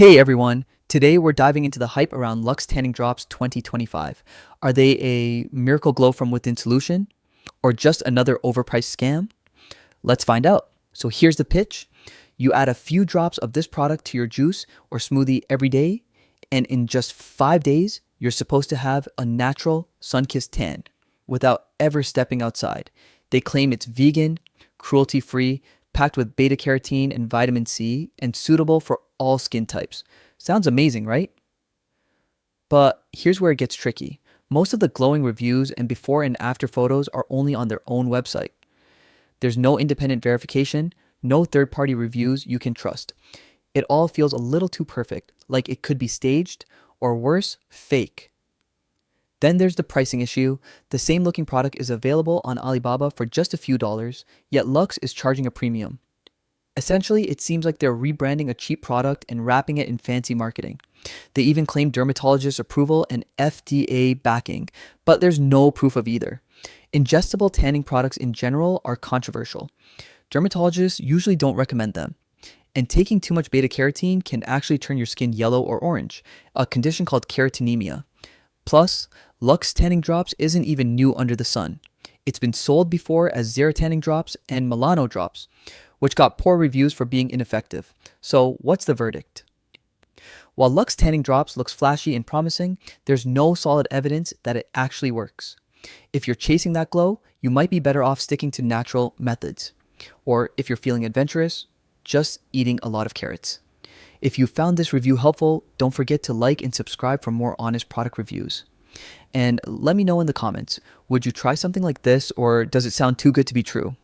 Hey everyone, today we're diving into the hype around Luxe Tanning Drops 2025. Are they a miracle glow from within solution or just another overpriced scam? Let's find out. So here's the pitch. You add a few drops of this product to your juice or smoothie every day, and in just 5 days, you're supposed to have a natural sun-kissed tan without ever stepping outside. They claim it's vegan, cruelty-free, packed with beta carotene and vitamin C, and suitable for all skin types. Sounds amazing, right? But here's where it gets tricky. Most of the glowing reviews and before and after photos are only on their own website. There's no independent verification, no third party reviews you can trust. It all feels a little too perfect, like it could be staged, or worse, fake. Then there's the pricing issue. The same looking product is available on Alibaba for just a few dollars, yet Lux is charging a premium. Essentially, it seems like they're rebranding a cheap product and wrapping it in fancy marketing. They even claim dermatologist approval and FDA backing, but there's no proof of either. Ingestible tanning products in general are controversial. Dermatologists usually don't recommend them. And taking too much beta carotene can actually turn your skin yellow or orange, a condition called carotenemia. Plus, Luxe Tanning Drops isn't even new under the sun. It's been sold before as Zero Tanning Drops and Milano Drops, which got poor reviews for being ineffective. So, what's the verdict? While Luxe Tanning Drops looks flashy and promising, there's no solid evidence that it actually works. If you're chasing that glow, you might be better off sticking to natural methods. Or if you're feeling adventurous, just eating a lot of carrots. If you found this review helpful, don't forget to like and subscribe for more honest product reviews. And let me know in the comments, would you try something like this or does it sound too good to be true?